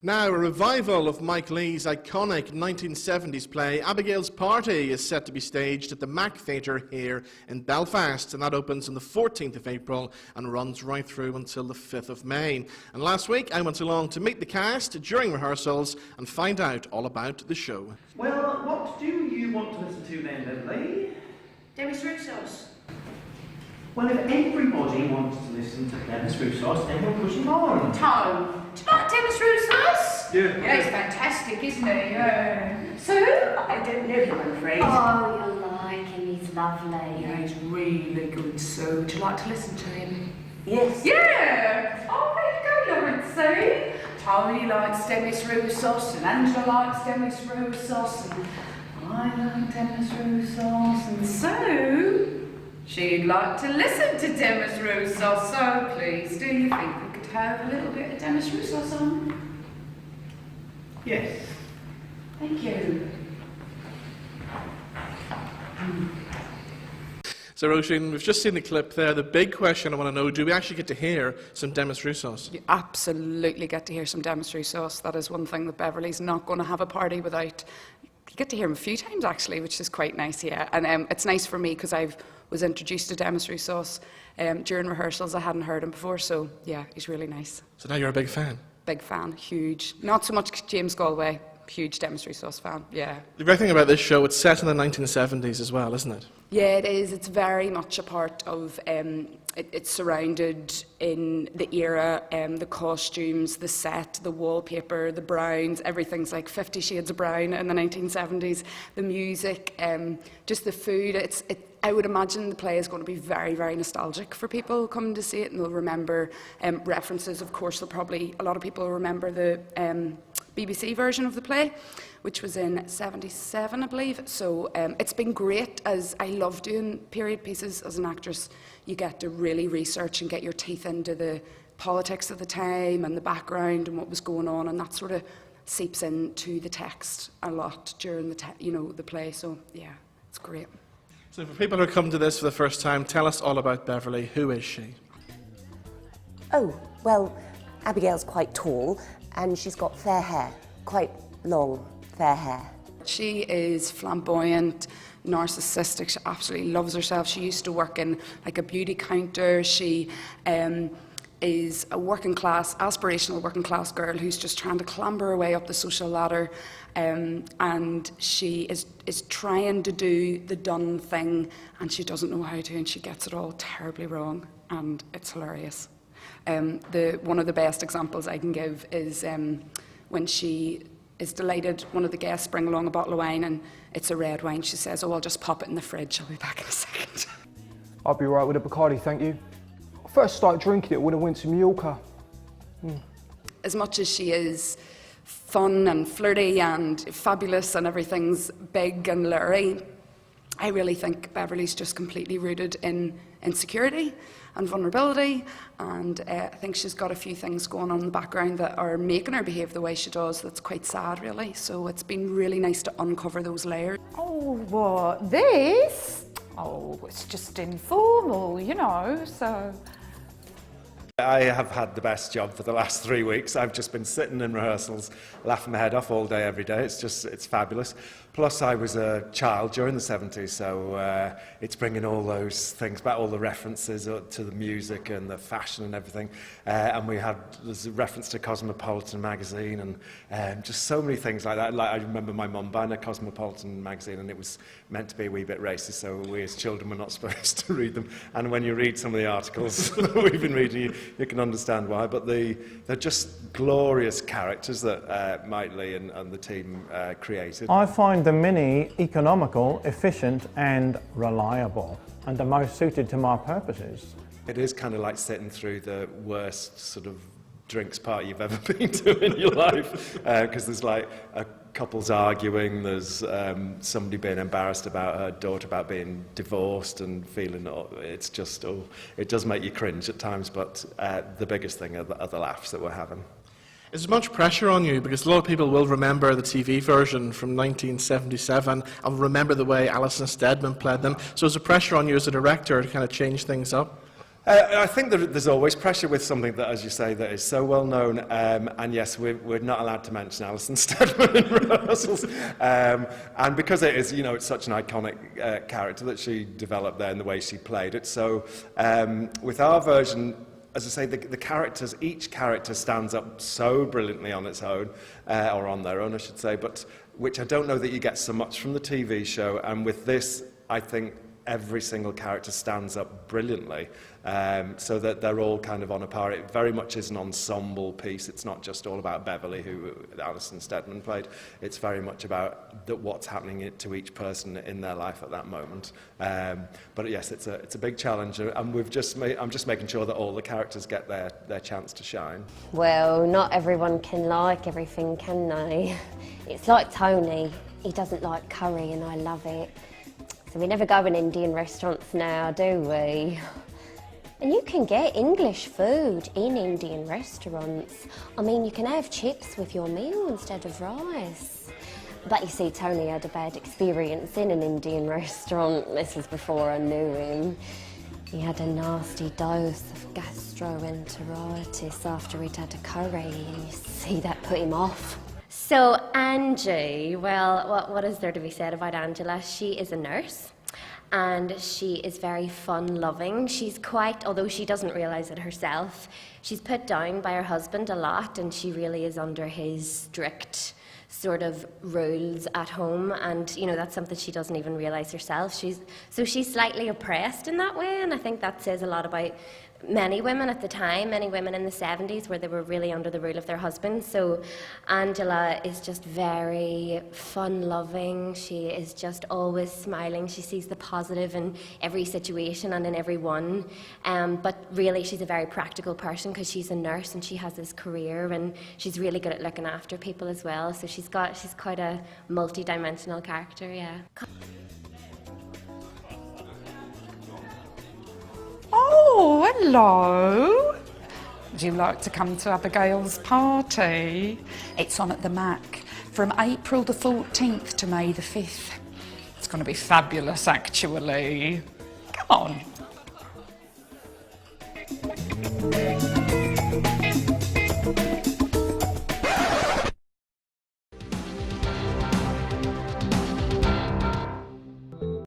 Now, a revival of Mike Leigh's iconic 1970s play Abigail's Party is set to be staged at the Mac Theatre here in Belfast, and that opens on the 14th of April and runs right through until the 5th of May. And last week I went along to meet the cast during rehearsals and find out all about the show. Well, what do you want to listen to then, Lily? Rehearsals. Well, if everybody wants to listen to Rehearsals, then we'll push him on. Tom, do you like Rehearsals? Yeah. He's fantastic, isn't he? Yeah. So, I don't know him, I'm afraid. Oh, you'll like him, he's lovely. Yeah, he's really good, so would you like to listen to him? Yes. Yeah! Oh, there you go, Lawrence. Tony likes Rehearsals, and Angela likes Rehearsals, and I like Rehearsals, and so she'd like to listen to Rehearsals, so please, do you think we could have a little bit of Rehearsals on? Yes. Thank you. So, Roisin, we've just seen the clip there. The big question I want to know, do we actually get to hear some Demis Roussos? You absolutely get to hear some Demis Roussos. That is one thing that Beverly's not going to have a party without. You get to hear him a few times, actually, which is quite nice, yeah. And it's nice for me because I was introduced to Demis Roussos during rehearsals. I hadn't heard him before, so yeah, he's really nice. So now you're a big fan? Big fan, huge. Not so much James Galway, huge Demis Roussos fan, yeah. The great thing about this show, it's set in the 1970s as well, isn't it? Yeah, it is. It's very much a part of, it's surrounded in the era, the costumes, the set, the wallpaper, the browns, everything's like 50 Shades of Brown in the 1970s. The music, just the food. I would imagine the play is going to be very, very nostalgic for people coming to see it, and they'll remember references. Of course, a lot of people will remember the BBC version of the play, which was in '77, I believe. So it's been great, as I love doing period pieces as an actress. You get to really research and get your teeth into the politics of the time and the background and what was going on, and that sort of seeps into the text a lot during the play. So yeah, it's great. So for people who come to this for the first time, tell us all about Beverly. Who is she? Oh, well, Abigail's quite tall and she's got fair hair, quite long fair hair. She is flamboyant, narcissistic, she absolutely loves herself. She used to work in like a beauty counter. She is a working class, aspirational working class girl who's just trying to clamber her way up the social ladder, and she is trying to do the done thing, and she doesn't know how to, and she gets it all terribly wrong, and it's hilarious. One of the best examples I can give is when she is delighted, one of the guests bring along a bottle of wine, and it's a red wine. She says, "Oh, I'll just pop it in the fridge, I'll be back in a second." I'll be right with a Bacardi, thank you. First started drinking it when I went to Mallorca. As much as she is fun and flirty and fabulous and everything's big and leery, I really think Beverly's just completely rooted in insecurity and vulnerability, and I think she's got a few things going on in the background that are making her behave the way she does. That's quite sad, really. So it's been really nice to uncover those layers. Oh, what? This? Oh, it's just informal, you know, so... I have had the best job for the last 3 weeks. I've just been sitting in rehearsals, laughing my head off all day, every day. It's fabulous. Plus, I was a child during the 70s, so it's bringing all those things back, all the references to the music and the fashion and everything. And there's a reference to Cosmopolitan magazine and just so many things like that. Like, I remember my mum buying a Cosmopolitan magazine, and it was meant to be a wee bit racist, so we as children were not supposed to read them. And when you read some of the articles that we've been reading, you can understand why. But they're just glorious characters that Mike Leigh and the team created. I find the Mini economical, efficient and reliable, and the most suited to my purposes. It is kind of like sitting through the worst sort of drinks party you've ever been to in your life, because there's like a couple's arguing, there's somebody being embarrassed about her daughter about being divorced and feeling, it does make you cringe at times, but the biggest thing are the laughs that we're having. Is there much pressure on you? Because a lot of people will remember the TV version from 1977 and remember the way Alison Steadman played them. So is there pressure on you as a director to kind of change things up? I think there's always pressure with something that, as you say, that is so well known. And yes, we're not allowed to mention Alison Steadman in rehearsals. And because it is, it's such an iconic character that she developed there in the way she played it. So with our version, as I say, the characters, each character stands up so brilliantly on its own, or on their own, I should say, but which I don't know that you get so much from the TV show. And with this, I think every single character stands up brilliantly, so that they're all kind of on a par. It very much is an ensemble piece. It's not just all about Beverly, who Alison Steadman played. It's very much about what's happening to each person in their life at that moment. But yes, it's a big challenge, and I'm just making sure that all the characters get their chance to shine. Well, not everyone can like everything, can they? It's like Tony. He doesn't like curry, and I love it. So we never go in Indian restaurants now, do we? And you can get English food in Indian restaurants. I mean, you can have chips with your meal instead of rice. But you see, Tony had a bad experience in an Indian restaurant. This was before I knew him. He had a nasty dose of gastroenteritis after he'd had a curry. You see, that put him off. So Angie, well, what is there to be said about Angela? She is a nurse and she is very fun-loving. She's quite, although she doesn't realise it herself, she's put down by her husband a lot, and she really is under his strict sort of rules at home, and that's something she doesn't even realise herself. She's slightly oppressed in that way, and I think that says a lot about many women at the time, many women in the 70s, where they were really under the rule of their husbands. So Angela is just very fun-loving. She is just always smiling. She sees the positive in every situation and in every one. But really, she's a very practical person because she's a nurse and she has this career, and she's really good at looking after people as well. So she's quite a multi-dimensional character, yeah. Oh, hello. Would you like to come to Abigail's party? It's on at the Mac from April the 14th to May the 5th. It's going to be fabulous, actually. Come on.